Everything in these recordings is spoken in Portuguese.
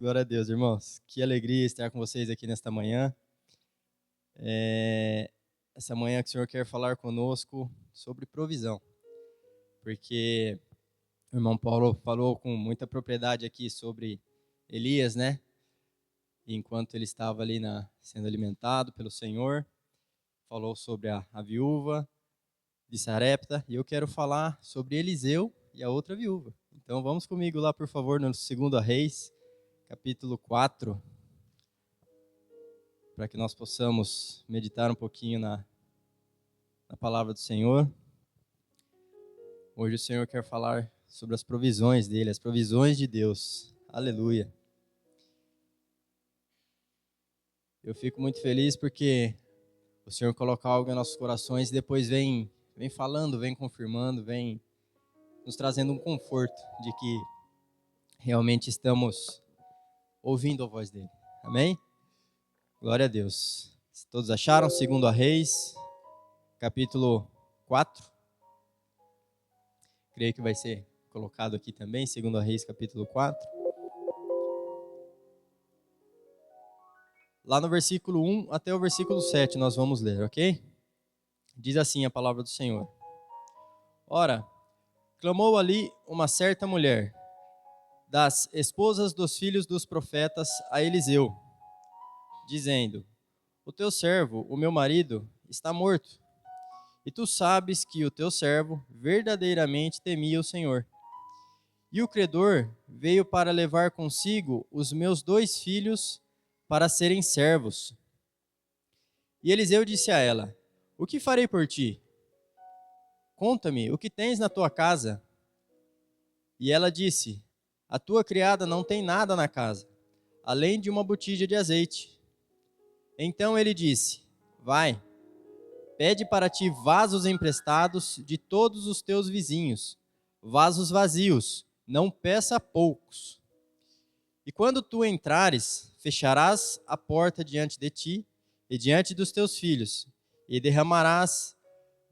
Glória a Deus, irmãos. Que alegria estar com vocês aqui nesta manhã. Essa manhã que o Senhor quer falar conosco sobre provisão, porque o irmão Paulo falou com muita propriedade aqui sobre Elias, né? Enquanto ele estava ali sendo alimentado pelo Senhor, falou sobre a viúva de Sarepta, e eu quero falar sobre Eliseu e a outra viúva. Então vamos comigo lá, por favor, no 2 Reis, capítulo 4. Para que nós possamos meditar um pouquinho na palavra do Senhor. Hoje o Senhor quer falar sobre as provisões dele, as provisões de Deus. Aleluia. Eu fico muito feliz porque o Senhor coloca algo em nossos corações e depois vem falando, vem confirmando, vem nos trazendo um conforto de que realmente estamos ouvindo a voz dele. Amém? Glória a Deus. Se todos acharam, 2 Reis, capítulo 4. Creio que vai ser colocado aqui também, 2 Reis, capítulo 4. Lá no versículo 1 até o versículo 7 nós vamos ler, ok? Diz assim a palavra do Senhor. Ora, clamou ali uma certa mulher, das esposas dos filhos dos profetas, a Eliseu, dizendo: O teu servo, o meu marido, está morto, e tu sabes que o teu servo verdadeiramente temia o Senhor. E o credor veio para levar consigo os meus 2 filhos para serem servos. E Eliseu disse a ela: O que farei por ti? Conta-me o que tens na tua casa. E ela disse: A tua criada não tem nada na casa, além de uma botija de azeite. Então ele disse: Vai, pede para ti vasos emprestados de todos os teus vizinhos, vasos vazios, não peça poucos. E quando tu entrares, fecharás a porta diante de ti e diante dos teus filhos, e derramarás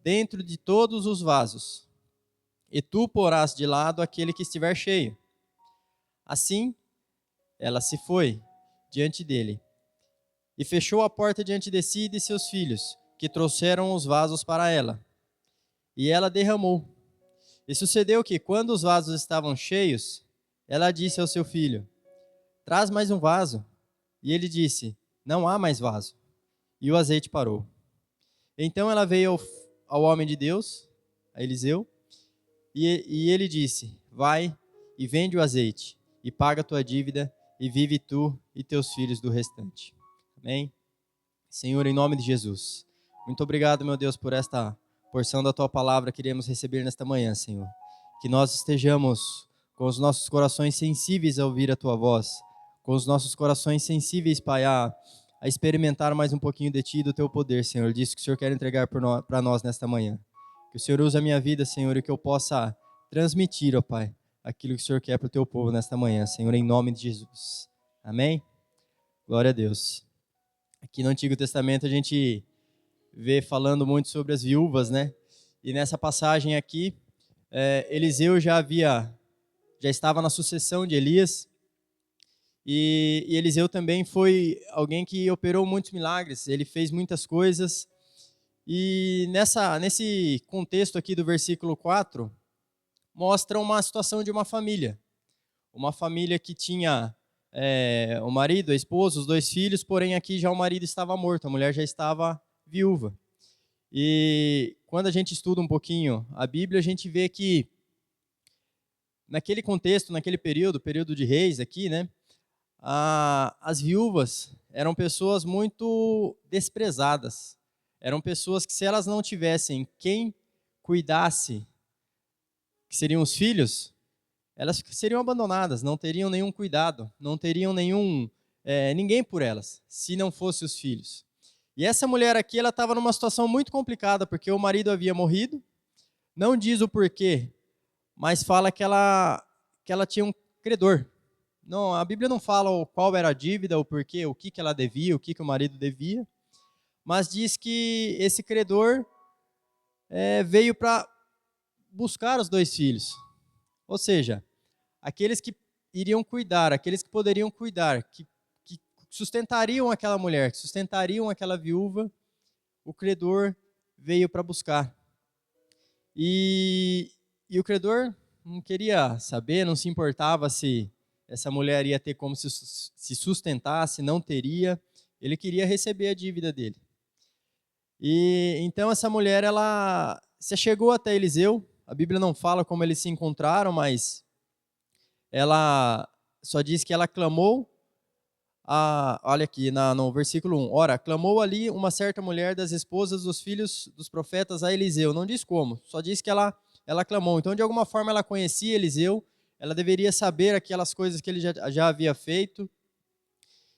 dentro de todos os vasos, e tu porás de lado aquele que estiver cheio. Assim, ela se foi diante dele, e fechou a porta diante de si e de seus filhos, que trouxeram os vasos para ela. E ela derramou. E sucedeu que, quando os vasos estavam cheios, ela disse ao seu filho: Traz mais um vaso. E ele disse: Não há mais vaso. E o azeite parou. Então ela veio ao homem de Deus, a Eliseu, e ele disse: Vai e vende o azeite, e paga a tua dívida, e vive tu e teus filhos do restante. Amém? Senhor, em nome de Jesus, muito obrigado, meu Deus, por esta porção da tua palavra que iremos receber nesta manhã, Senhor. Que nós estejamos com os nossos corações sensíveis a ouvir a tua voz, com os nossos corações sensíveis, Pai, a experimentar mais um pouquinho de ti e do teu poder, Senhor. Disso que o Senhor quer entregar para nós nesta manhã. Que o Senhor use a minha vida, Senhor, e que eu possa transmitir, ó Pai, aquilo que o Senhor quer para o teu povo nesta manhã, Senhor, em nome de Jesus. Amém? Glória a Deus. Aqui no Antigo Testamento a gente vê falando muito sobre as viúvas, né? E nessa passagem aqui, Eliseu já estava na sucessão de Elias, e Eliseu também foi alguém que operou muitos milagres, ele fez muitas coisas, e nesse contexto aqui do versículo 4, mostra uma situação de uma família que tinha o marido, a esposa, os 2 filhos, porém aqui já o marido estava morto, a mulher já estava viúva. E quando a gente estuda um pouquinho a Bíblia, a gente vê que naquele contexto, naquele período de reis aqui, né, as viúvas eram pessoas muito desprezadas. Eram pessoas que, se elas não tivessem quem cuidasse, que seriam os filhos, elas seriam abandonadas, não teriam nenhum cuidado, não teriam ninguém por elas, se não fossem os filhos. E essa mulher aqui, ela estava numa situação muito complicada, porque o marido havia morrido, não diz o porquê, mas fala que ela tinha um credor. Não, a Bíblia não fala qual era a dívida, o porquê, o que ela devia, o que o marido devia, mas diz que esse credor veio para buscar os 2 filhos. Ou seja, aqueles que iriam cuidar, aqueles que poderiam cuidar, que sustentariam aquela mulher, que sustentariam aquela viúva, o credor veio para buscar. E o credor não queria saber, não se importava se essa mulher ia ter como se sustentar, se não teria. Ele queria receber a dívida dele. E então essa mulher, ela se chegou até Eliseu. A Bíblia não fala como eles se encontraram, mas ela só diz que ela clamou. Olha aqui no versículo 1. Ora, clamou ali uma certa mulher das esposas dos filhos dos profetas a Eliseu. Não diz como, só diz que ela clamou. Então, de alguma forma, ela conhecia Eliseu, ela deveria saber aquelas coisas que ele já havia feito,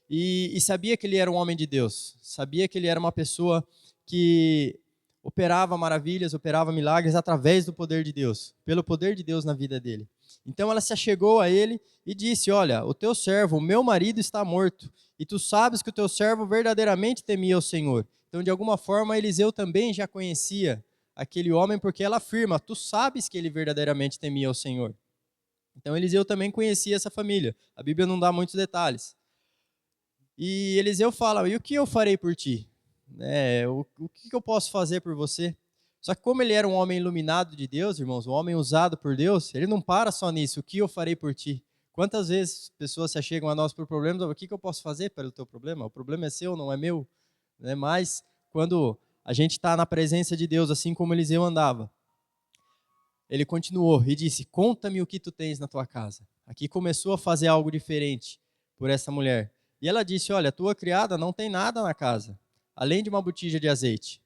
e sabia que ele era um homem de Deus, sabia que ele era uma pessoa que operava maravilhas, operava milagres através do poder de Deus, pelo poder de Deus na vida dele. Então ela se achegou a ele e disse: olha, o teu servo, o meu marido está morto, e tu sabes que o teu servo verdadeiramente temia o Senhor. Então, de alguma forma, Eliseu também já conhecia aquele homem, porque ela afirma: tu sabes que ele verdadeiramente temia o Senhor. Então Eliseu também conhecia essa família. A Bíblia não dá muitos detalhes. E Eliseu fala: e o que eu farei por ti? O que eu posso fazer por você? Só que como ele era um homem iluminado de Deus, irmãos, um homem usado por Deus, ele não para só nisso. O que eu farei por ti? Quantas vezes pessoas se achegam a nós por problemas? O que eu posso fazer pelo teu problema? O problema é seu, não é meu. Mas quando a gente está na presença de Deus, assim como Eliseu andava, ele continuou e disse: conta-me o que tu tens na tua casa. Aqui começou a fazer algo diferente por essa mulher. E ela disse: olha, tua criada não tem nada na casa, além de uma botija de azeite.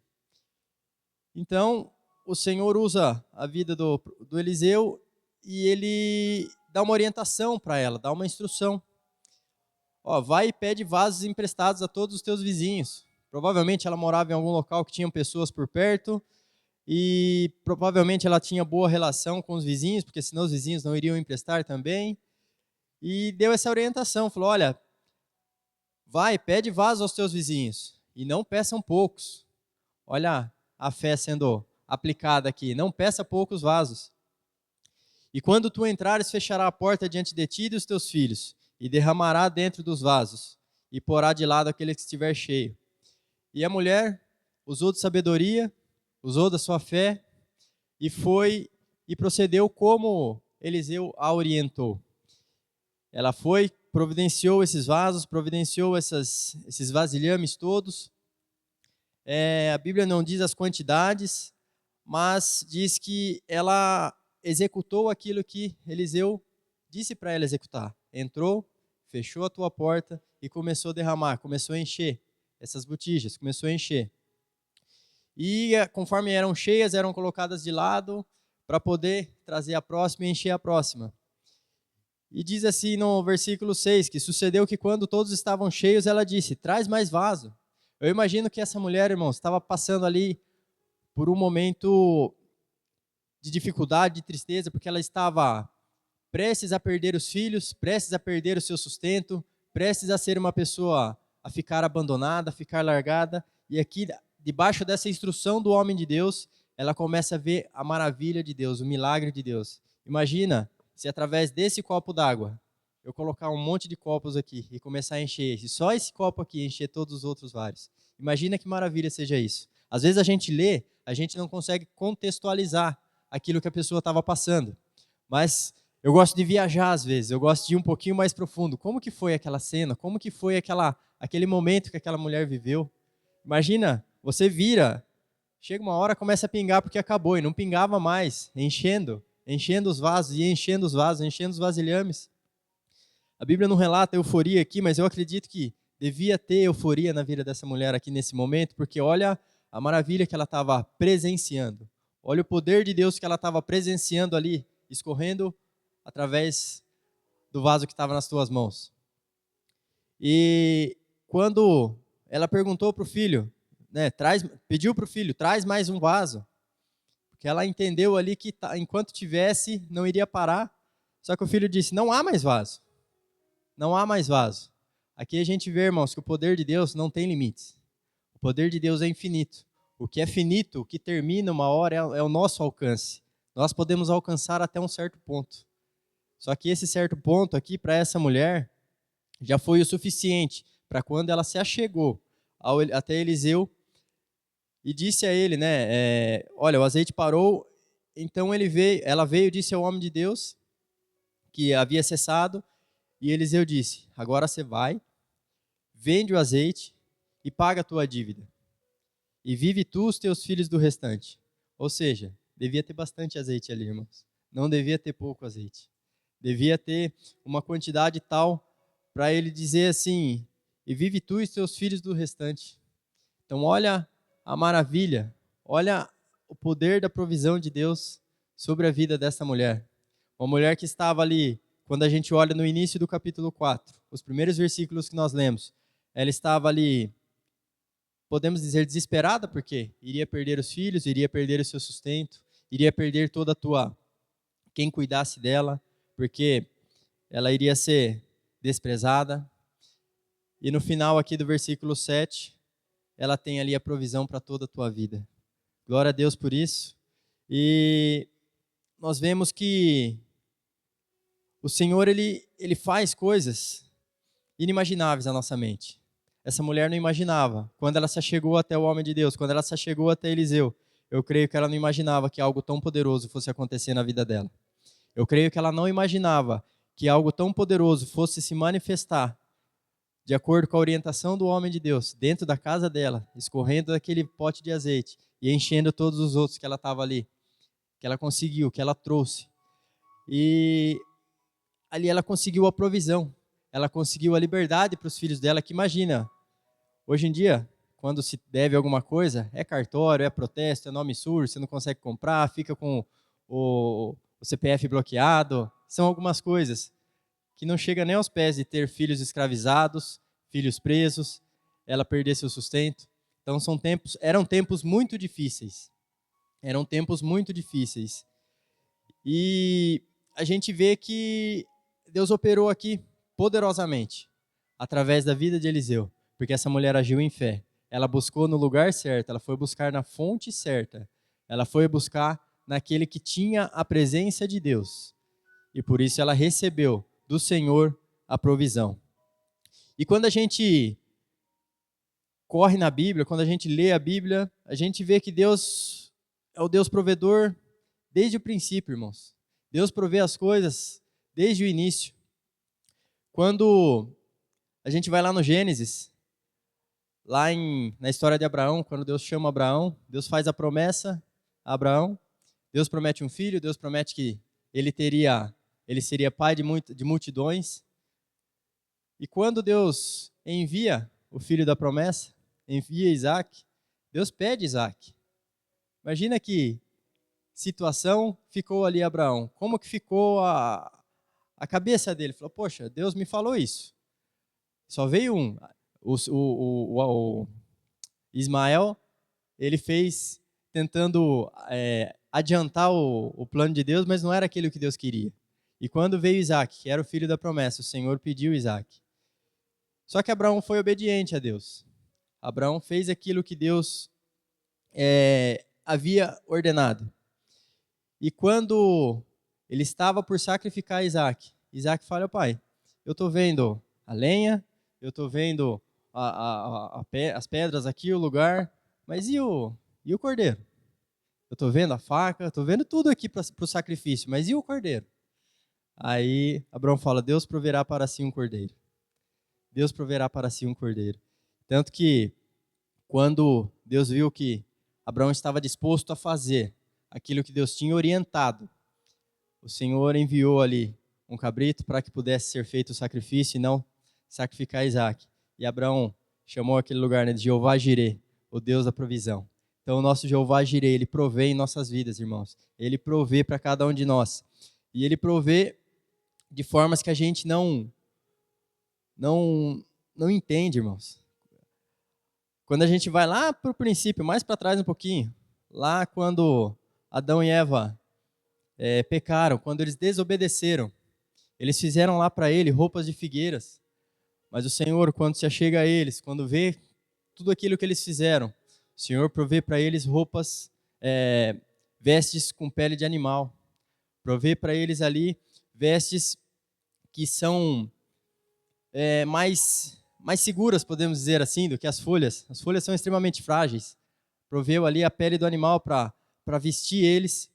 Então, o Senhor usa a vida do Eliseu e ele dá uma orientação para ela, dá uma instrução. Vai e pede vasos emprestados a todos os teus vizinhos. Provavelmente ela morava em algum local que tinham pessoas por perto e provavelmente ela tinha boa relação com os vizinhos, porque senão os vizinhos não iriam emprestar também. E deu essa orientação, falou: olha, vai, pede vasos aos teus vizinhos e não peçam poucos. Olha a fé sendo aplicada aqui, não peça poucos vasos. E quando tu entrares, fechará a porta diante de ti e dos teus filhos, e derramará dentro dos vasos, e porá de lado aquele que estiver cheio. E a mulher usou de sabedoria, usou da sua fé, e foi e procedeu como Eliseu a orientou. Ela foi, providenciou esses vasos, providenciou esses vasilhames todos. A Bíblia não diz as quantidades, mas diz que ela executou aquilo que Eliseu disse para ela executar. Entrou, fechou a tua porta e começou a derramar, começou a encher essas botijas, começou a encher. E conforme eram cheias, eram colocadas de lado para poder trazer a próxima e encher a próxima. E diz assim no versículo 6, que sucedeu que quando todos estavam cheios, ela disse: traz mais vaso. Eu imagino que essa mulher, irmãos, estava passando ali por um momento de dificuldade, de tristeza, porque ela estava prestes a perder os filhos, prestes a perder o seu sustento, prestes a ser uma pessoa a ficar abandonada, a ficar largada. E aqui, debaixo dessa instrução do homem de Deus, ela começa a ver a maravilha de Deus, o milagre de Deus. Imagina se através desse copo d'água eu colocar um monte de copos aqui e começar a encher, e só esse copo aqui encher todos os outros vários. Imagina que maravilha seja isso. Às vezes a gente lê, a gente não consegue contextualizar aquilo que a pessoa estava passando. Mas eu gosto de viajar às vezes, eu gosto de ir um pouquinho mais profundo. Como que foi aquela cena? Como que foi aquele momento que aquela mulher viveu? Imagina, você vira, chega uma hora, começa a pingar porque acabou, e não pingava mais, enchendo os vasos, e enchendo os vasos, enchendo os vasilhames. A Bíblia não relata euforia aqui, mas eu acredito que devia ter euforia na vida dessa mulher aqui nesse momento, porque olha a maravilha que ela estava presenciando. Olha o poder de Deus que ela estava presenciando ali, escorrendo através do vaso que estava nas tuas mãos. E quando ela perguntou para o filho, pediu para o filho, traz mais um vaso, porque ela entendeu ali que enquanto tivesse, não iria parar. Só que o filho disse: não há mais vaso. Não há mais vaso. Aqui a gente vê, irmãos, que o poder de Deus não tem limites. O poder de Deus é infinito. O que é finito, o que termina uma hora é o nosso alcance. Nós podemos alcançar até um certo ponto. Só que esse certo ponto aqui, para essa mulher, já foi o suficiente para quando ela se achegou até Eliseu e disse a ele, né, olha, o azeite parou, então ela veio e disse ao homem de Deus que havia cessado, e Eliseu disse, agora você vai, vende o azeite e paga a tua dívida, e vive tu os teus filhos do restante. Ou seja, devia ter bastante azeite ali, irmãos. Não devia ter pouco azeite. Devia ter uma quantidade tal para ele dizer assim, e vive tu e os teus filhos do restante. Então olha a maravilha, olha o poder da provisão de Deus sobre a vida dessa mulher. Uma mulher que estava ali, quando a gente olha no início do capítulo 4, os primeiros versículos que nós lemos, ela estava ali, podemos dizer, desesperada, porque iria perder os filhos, iria perder o seu sustento, iria perder toda quem cuidasse dela, porque ela iria ser desprezada. E no final aqui do versículo 7, ela tem ali a provisão para toda a tua vida. Glória a Deus por isso. E nós vemos que o Senhor, ele faz coisas inimagináveis na nossa mente. Essa mulher não imaginava. Quando ela se achegou até o homem de Deus, quando ela se achegou até Eliseu, eu creio que ela não imaginava que algo tão poderoso fosse acontecer na vida dela. Eu creio que ela não imaginava que algo tão poderoso fosse se manifestar de acordo com a orientação do homem de Deus, dentro da casa dela, escorrendo daquele pote de azeite e enchendo todos os outros que ela estava ali, que ela conseguiu, que ela trouxe. E ali ela conseguiu a provisão, ela conseguiu a liberdade para os filhos dela, que imagina, hoje em dia, quando se deve alguma coisa, é cartório, é protesto, é nome sujo, você não consegue comprar, fica com o CPF bloqueado, são algumas coisas que não chega nem aos pés de ter filhos escravizados, filhos presos, ela perder seu sustento. Então eram tempos muito difíceis. Eram tempos muito difíceis. E a gente vê que Deus operou aqui poderosamente, através da vida de Eliseu, porque essa mulher agiu em fé. Ela buscou no lugar certo, ela foi buscar na fonte certa. Ela foi buscar naquele que tinha a presença de Deus. E por isso ela recebeu do Senhor a provisão. E quando a gente corre na Bíblia, quando a gente lê a Bíblia, a gente vê que Deus é o Deus provedor desde o princípio, irmãos. Deus provê as coisas desde o início. Quando a gente vai lá no Gênesis, na história de Abraão, quando Deus chama Abraão, Deus faz a promessa a Abraão, Deus promete um filho, Deus promete que ele seria pai de multidões. E quando Deus envia o filho da promessa, envia Isaac, Deus pede Isaac. Imagina que situação ficou ali Abraão. Como que ficou a cabeça dele? Falou, poxa, Deus me falou isso. Só veio um. O Ismael, ele fez tentando adiantar o plano de Deus, mas não era aquilo que Deus queria. E quando veio Isaac, que era o filho da promessa, o Senhor pediu Isaac. Só que Abraão foi obediente a Deus. Abraão fez aquilo que Deus havia ordenado. E quando ele estava por sacrificar Isaac, Isaac fala, pai, eu estou vendo a lenha, eu estou vendo as pedras aqui, o lugar, mas e o cordeiro? Eu estou vendo a faca, estou vendo tudo aqui para o sacrifício, mas e o cordeiro? Aí Abraão fala, Deus proverá para si um cordeiro. Deus proverá para si um cordeiro. Tanto que, quando Deus viu que Abraão estava disposto a fazer aquilo que Deus tinha orientado, o Senhor enviou ali um cabrito para que pudesse ser feito o sacrifício e não sacrificar Isaac. E Abraão chamou aquele lugar, né, de Jeová Jirê, o Deus da provisão. Então o nosso Jeová Jirê, ele provê em nossas vidas, irmãos. Ele provê para cada um de nós. E ele provê de formas que a gente não entende, irmãos. Quando a gente vai lá para o princípio, mais para trás um pouquinho, lá quando Adão e Eva pecaram, quando eles desobedeceram, eles fizeram lá para ele roupas de figueiras. Mas o Senhor, quando se achega a eles, quando vê tudo aquilo que eles fizeram, o Senhor provê para eles roupas, vestes com pele de animal. Provê para eles ali vestes que são mais seguras, podemos dizer assim, do que as folhas. As folhas são extremamente frágeis. Proveu ali a pele do animal para vestir eles,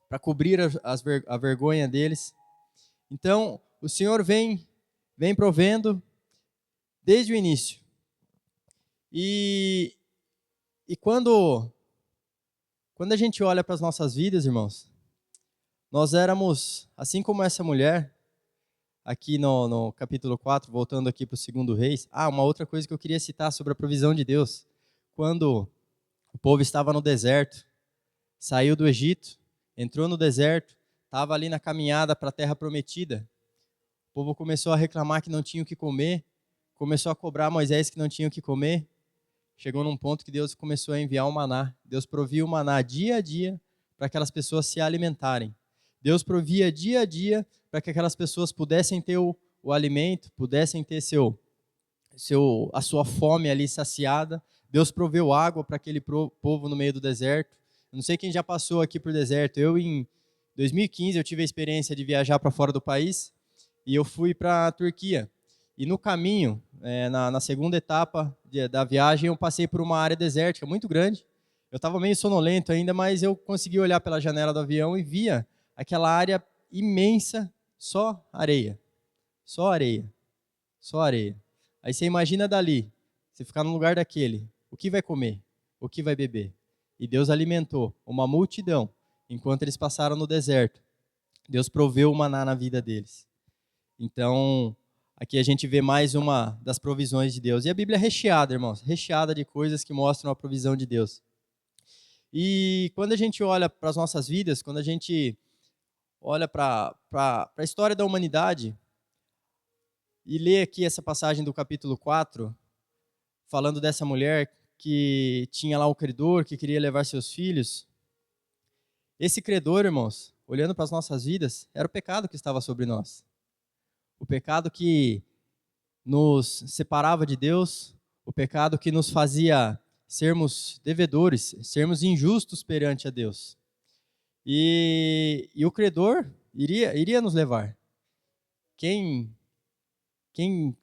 para cobrir a vergonha deles. Então, o Senhor vem provendo desde o início. E quando a gente olha para as nossas vidas, irmãos, nós éramos, assim como essa mulher, aqui no capítulo 4, voltando aqui para o 2 Reis. Uma outra coisa que eu queria citar sobre a provisão de Deus. Quando o povo estava no deserto, saiu do Egito, entrou no deserto, estava ali na caminhada para a terra prometida. O povo começou a reclamar que não tinha o que comer, começou a cobrar Moisés que não tinha o que comer. Chegou num ponto que Deus começou a enviar o maná. Deus provia o maná dia a dia para aquelas pessoas se alimentarem. Deus provia dia a dia para que aquelas pessoas pudessem ter o alimento, pudessem ter a sua fome ali saciada. Deus proveu água para aquele povo no meio do deserto. Eu não sei quem já passou aqui por deserto. Eu, em 2015, eu tive a experiência de viajar para fora do país e eu fui para a Turquia. E no caminho, na segunda etapa da viagem, eu passei por uma área desértica muito grande. Eu estava meio sonolento ainda, mas eu consegui olhar pela janela do avião e via aquela área imensa, só areia. Só areia. Só areia. Aí você imagina dali, você ficar no lugar daquele, o que vai comer? O que vai beber? E Deus alimentou uma multidão enquanto eles passaram no deserto. Deus proveu o maná na vida deles. Então, aqui a gente vê mais uma das provisões de Deus. E a Bíblia é recheada, irmãos, recheada de coisas que mostram a provisão de Deus. E quando a gente olha para as nossas vidas, quando a gente olha para a história da humanidade e lê aqui essa passagem do capítulo 4, falando dessa mulher que tinha lá um credor que queria levar seus filhos. Esse credor, irmãos, olhando para as nossas vidas, era o pecado que estava sobre nós. O pecado que nos separava de Deus, o pecado que nos fazia sermos devedores, sermos injustos perante a Deus. E o credor iria nos levar. Quem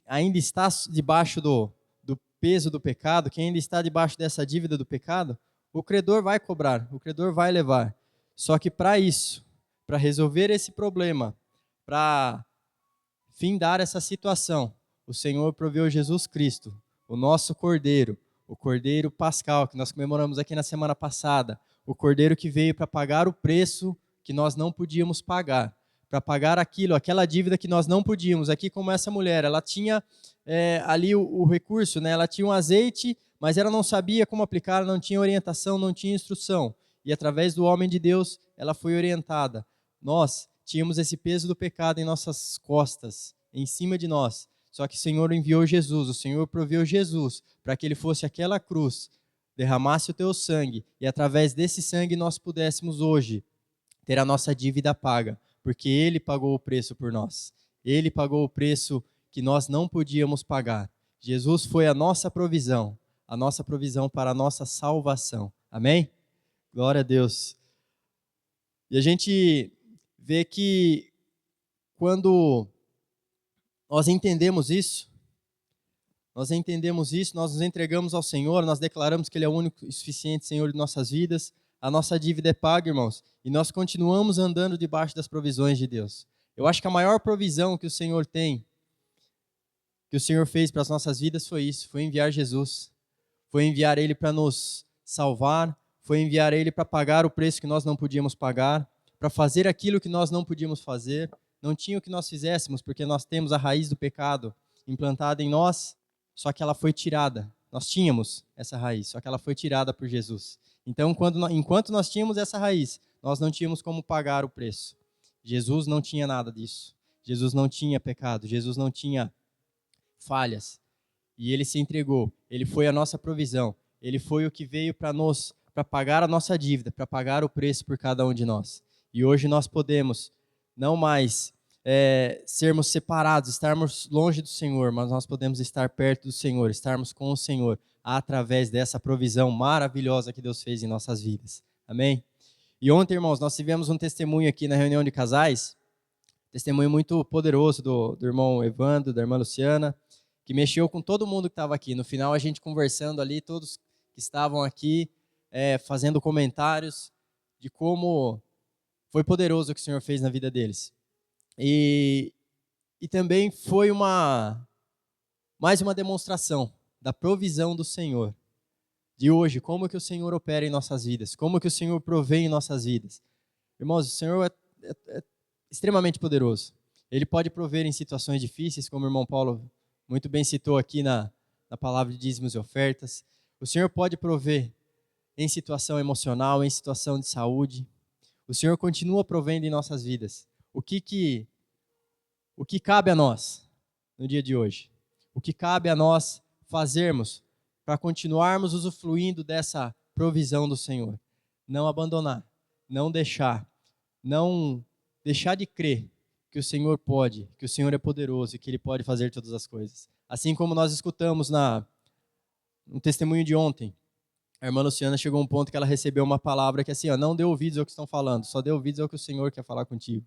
ainda está debaixo do peso do pecado, quem ainda está debaixo dessa dívida do pecado, o credor vai cobrar, o credor vai levar. Só que para isso, para resolver esse problema, para findar essa situação, o Senhor proveu Jesus Cristo, o nosso Cordeiro, o Cordeiro Pascal, que nós comemoramos aqui na semana passada, o Cordeiro que veio para pagar o preço que nós não podíamos pagar, para pagar aquela dívida que nós não podíamos. Aqui, como essa mulher, ela tinha ali o recurso, né? Ela tinha um azeite, mas ela não sabia como aplicar, não tinha orientação, não tinha instrução. E através do homem de Deus, ela foi orientada. Nós tínhamos esse peso do pecado em nossas costas, em cima de nós. Só que o Senhor enviou Jesus, o Senhor proveu Jesus para que ele fosse aquela cruz, derramasse o teu sangue, e através desse sangue nós pudéssemos hoje ter a nossa dívida paga, porque ele pagou o preço por nós. Ele pagou o preço que nós não podíamos pagar. Jesus foi a nossa provisão para a nossa salvação. Amém? Glória a Deus. E a gente vê que quando nós entendemos isso, nós nos entregamos ao Senhor, nós declaramos que Ele é o único e suficiente Senhor de nossas vidas, a nossa dívida é paga, irmãos, e nós continuamos andando debaixo das provisões de Deus. Eu acho que a maior provisão que o Senhor tem, que o Senhor fez para as nossas vidas foi isso, foi enviar Jesus, foi enviar Ele para nos salvar, foi enviar Ele para pagar o preço que nós não podíamos pagar, para fazer aquilo que nós não podíamos fazer, não tinha o que nós fizéssemos, porque nós temos a raiz do pecado implantada em nós, só que ela foi tirada. Nós tínhamos essa raiz, só que ela foi tirada por Jesus. Então, enquanto nós tínhamos essa raiz, nós não tínhamos como pagar o preço. Jesus não tinha nada disso. Jesus não tinha pecado, Jesus não tinha falhas. E Ele se entregou, Ele foi a nossa provisão, Ele foi o que veio para pagar a nossa dívida, para pagar o preço por cada um de nós. E hoje nós podemos não mais sermos separados, estarmos longe do Senhor, mas nós podemos estar perto do Senhor, estarmos com o Senhor, através dessa provisão maravilhosa que Deus fez em nossas vidas. Amém? E ontem, irmãos, nós tivemos um testemunho aqui na reunião de casais, Testemunho muito poderoso do irmão Evandro, da irmã Luciana, que mexeu com todo mundo que estava aqui. No final, a gente conversando ali, todos que estavam aqui, fazendo comentários de como foi poderoso o que o Senhor fez na vida deles. E também foi mais uma demonstração da provisão do Senhor. De hoje, como que o Senhor opera em nossas vidas, como que o Senhor provê em nossas vidas. Irmãos, o Senhor é extremamente poderoso. Ele pode prover em situações difíceis, como o irmão Paulo muito bem citou aqui na palavra de dízimos e ofertas. O Senhor pode prover em situação emocional, em situação de saúde. O Senhor continua provendo em nossas vidas. O que cabe a nós no dia de hoje? O que cabe a nós fazermos para continuarmos usufruindo dessa provisão do Senhor? Não abandonar, não deixar de crer que o Senhor pode, que o Senhor é poderoso e que Ele pode fazer todas as coisas. Assim como nós escutamos no testemunho de ontem, a irmã Luciana chegou a um ponto que ela recebeu uma palavra que assim, não dê ouvidos ao que estão falando, só dê ouvidos ao que o Senhor quer falar contigo.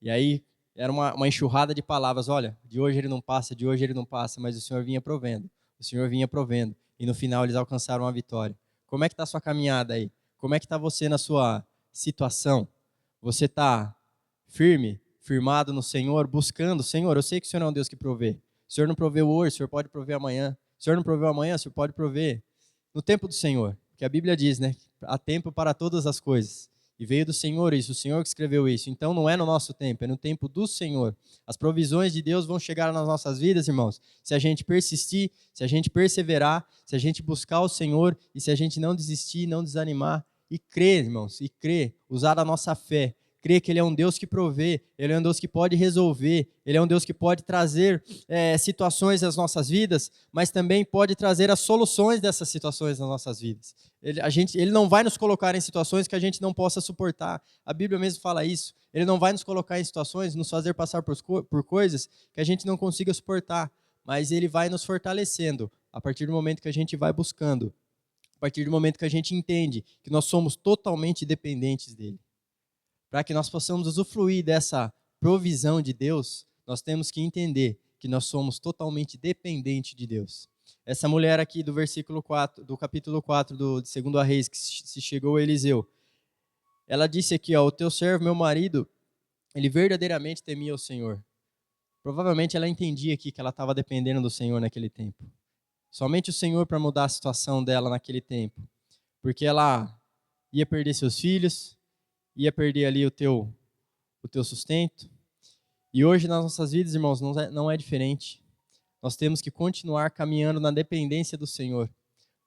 E aí era uma enxurrada de palavras, olha, de hoje ele não passa, de hoje ele não passa, mas o Senhor vinha provendo, e no final eles alcançaram a vitória. Como é que está a sua caminhada aí? Como é que está você na sua situação? Você está firme, firmado no Senhor, buscando, Senhor, eu sei que o Senhor é um Deus que provê. O Senhor não proveu hoje, o Senhor pode prover amanhã. O Senhor não proveu amanhã, o Senhor pode prover no tempo do Senhor. Que a Bíblia diz, né? Há tempo para todas as coisas. E veio do Senhor isso, o Senhor que escreveu isso. Então não é no nosso tempo, é no tempo do Senhor. As provisões de Deus vão chegar nas nossas vidas, irmãos, se a gente persistir, se a gente perseverar, se a gente buscar o Senhor e se a gente não desistir, não desanimar e crer, irmãos, e crer, usar a nossa fé. Crer que Ele é um Deus que provê, Ele é um Deus que pode resolver, Ele é um Deus que pode trazer situações às nossas vidas, mas também pode trazer as soluções dessas situações nas nossas vidas. Ele não vai nos colocar em situações que a gente não possa suportar. A Bíblia mesmo fala isso. Ele não vai nos colocar em situações, nos fazer passar por coisas que a gente não consiga suportar, mas Ele vai nos fortalecendo a partir do momento que a gente vai buscando, a partir do momento que a gente entende que nós somos totalmente dependentes dEle. Para que nós possamos usufruir dessa provisão de Deus, nós temos que entender que nós somos totalmente dependentes de Deus. Essa mulher aqui do versículo 4, do capítulo 4 de 2 Reis, que se chegou a Eliseu, ela disse aqui, o teu servo, meu marido, ele verdadeiramente temia o Senhor. Provavelmente ela entendia aqui que ela estava dependendo do Senhor naquele tempo. Somente o Senhor para mudar a situação dela naquele tempo. Porque ela ia perder seus filhos, ia perder ali o teu sustento. E hoje nas nossas vidas, irmãos, não é diferente. Nós temos que continuar caminhando na dependência do Senhor.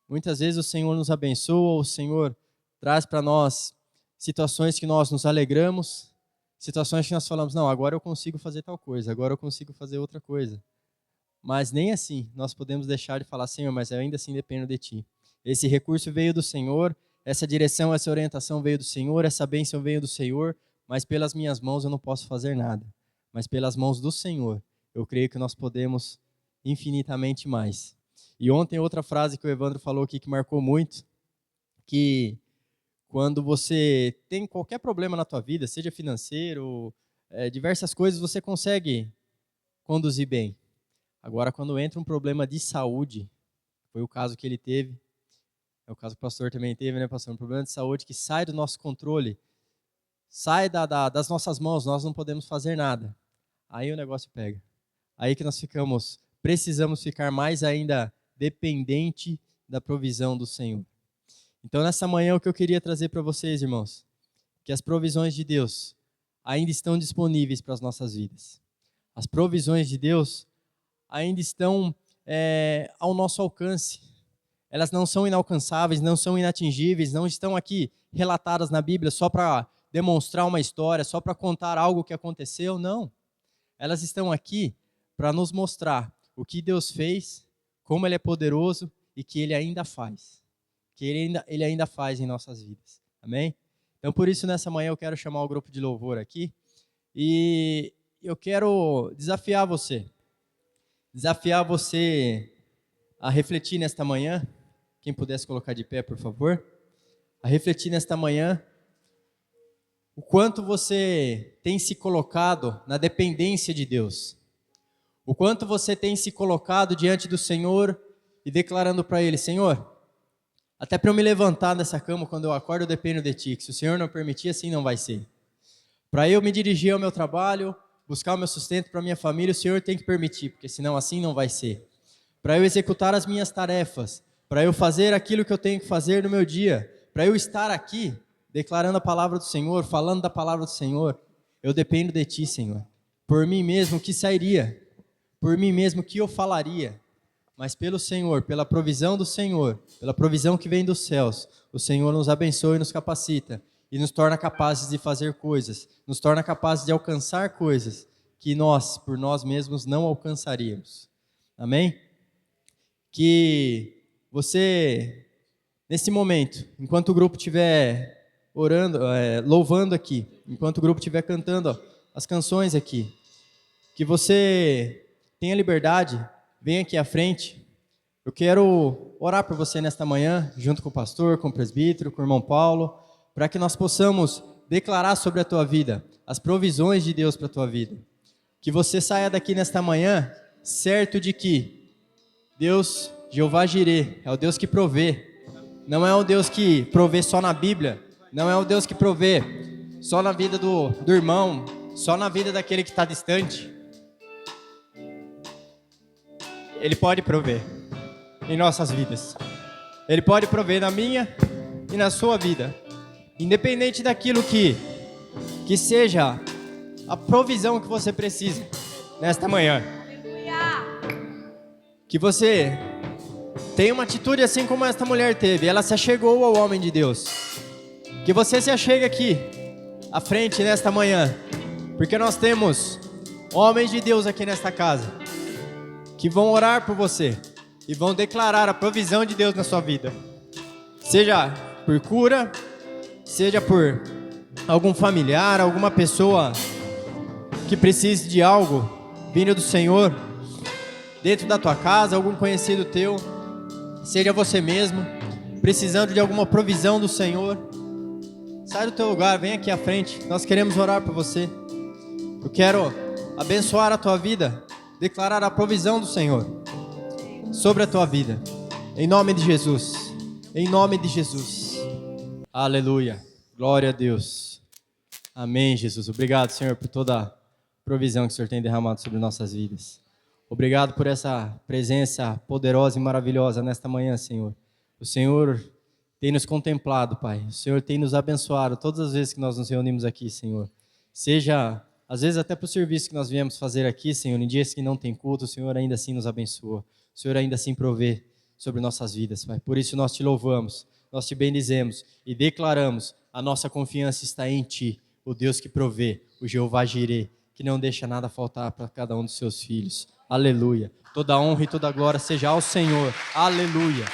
Muitas vezes o Senhor nos abençoa, o Senhor traz para nós situações que nós nos alegramos, situações que nós falamos, não, agora eu consigo fazer tal coisa, agora eu consigo fazer outra coisa. Mas nem assim nós podemos deixar de falar, Senhor, mas eu ainda assim dependo de Ti. Esse recurso veio do Senhor, essa direção, essa orientação veio do Senhor, essa bênção veio do Senhor, mas pelas minhas mãos eu não posso fazer nada. Mas pelas mãos do Senhor, eu creio que nós podemos infinitamente mais. E ontem outra frase que o Evandro falou aqui que marcou muito, que quando você tem qualquer problema na tua vida, seja financeiro, diversas coisas, você consegue conduzir bem. Agora, quando entra um problema de saúde, foi o caso que ele teve, é o caso que o pastor também teve, né, pastor? Um problema de saúde que sai do nosso controle, sai das nossas mãos, nós não podemos fazer nada. Aí o negócio pega. Aí que nós precisamos ficar mais ainda dependente da provisão do Senhor. Então, nessa manhã, o que eu queria trazer para vocês, irmãos, que as provisões de Deus ainda estão disponíveis para as nossas vidas. As provisões de Deus ainda estão ao nosso alcance. Elas não são inalcançáveis, não são inatingíveis, não estão aqui relatadas na Bíblia só para demonstrar uma história, só para contar algo que aconteceu, não. Elas estão aqui para nos mostrar o que Deus fez, como Ele é poderoso e que Ele ainda faz. Que Ele ainda faz em nossas vidas. Amém? Então, por isso, nessa manhã eu quero chamar o grupo de louvor aqui e eu quero desafiar você a refletir nesta manhã. Quem pudesse colocar de pé, por favor. A refletir nesta manhã o quanto você tem se colocado na dependência de Deus. O quanto você tem se colocado diante do Senhor e declarando para Ele: Senhor, até para eu me levantar dessa cama quando eu acordo eu dependo de Ti, que se o Senhor não permitir, assim não vai ser. Para eu me dirigir ao meu trabalho, buscar o meu sustento para minha família, o Senhor tem que permitir, porque senão assim não vai ser. Para eu executar as minhas tarefas, para eu fazer aquilo que eu tenho que fazer no meu dia, para eu estar aqui declarando a palavra do Senhor, falando da palavra do Senhor, eu dependo de Ti, Senhor. Por mim mesmo, o que sairia? Por mim mesmo, o que eu falaria? Mas pelo Senhor, pela provisão do Senhor, pela provisão que vem dos céus, o Senhor nos abençoa e nos capacita e nos torna capazes de fazer coisas, nos torna capazes de alcançar coisas que nós, por nós mesmos, não alcançaríamos. Amém? Que você, nesse momento, enquanto o grupo estiver orando, louvando aqui, enquanto o grupo estiver cantando as canções aqui, que você tenha liberdade, venha aqui à frente. Eu quero orar por você nesta manhã, junto com o pastor, com o presbítero, com o irmão Paulo, para que nós possamos declarar sobre a tua vida, as provisões de Deus para a tua vida. Que você saia daqui nesta manhã certo de que Deus, Jeová Jirê, é o Deus que provê. Não é o Deus que provê só na Bíblia, não é o Deus que provê só na vida do irmão, só na vida daquele que está distante. Ele pode prover em nossas vidas. Ele pode prover na minha e na sua vida. Independente daquilo que seja a provisão que você precisa nesta manhã. Que você tenha uma atitude assim como esta mulher teve. Ela se achegou ao homem de Deus. Que você se achegue aqui à frente nesta manhã. Porque nós temos homens de Deus aqui nesta casa que vão orar por você e vão declarar a provisão de Deus na sua vida. Seja por cura, seja por algum familiar, alguma pessoa que precise de algo vindo do Senhor, dentro da tua casa, algum conhecido teu, seja você mesmo, precisando de alguma provisão do Senhor, sai do teu lugar, vem aqui à frente, nós queremos orar por você. Eu quero abençoar a tua vida, declarar a provisão do Senhor sobre a tua vida, em nome de Jesus, em nome de Jesus. Aleluia, glória a Deus. Amém, Jesus. Obrigado, Senhor, por toda a provisão que o Senhor tem derramado sobre nossas vidas. Obrigado por essa presença poderosa e maravilhosa nesta manhã, Senhor. O Senhor tem nos contemplado, Pai. O Senhor tem nos abençoado todas as vezes que nós nos reunimos aqui, Senhor. Seja, às vezes, até para o serviço que nós viemos fazer aqui, Senhor, em dias que não tem culto, o Senhor ainda assim nos abençoa. O Senhor ainda assim provê sobre nossas vidas, Pai. Por isso nós te louvamos, nós te bendizemos e declaramos: a nossa confiança está em Ti, o Deus que provê, o Jeová Jirê, que não deixa nada faltar para cada um dos seus filhos. Aleluia. Toda honra e toda glória seja ao Senhor. Aleluia.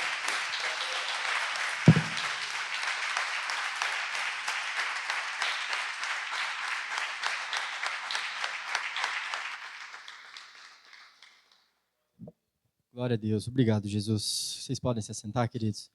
Glória a Deus. Obrigado, Jesus. Vocês podem se assentar, queridos.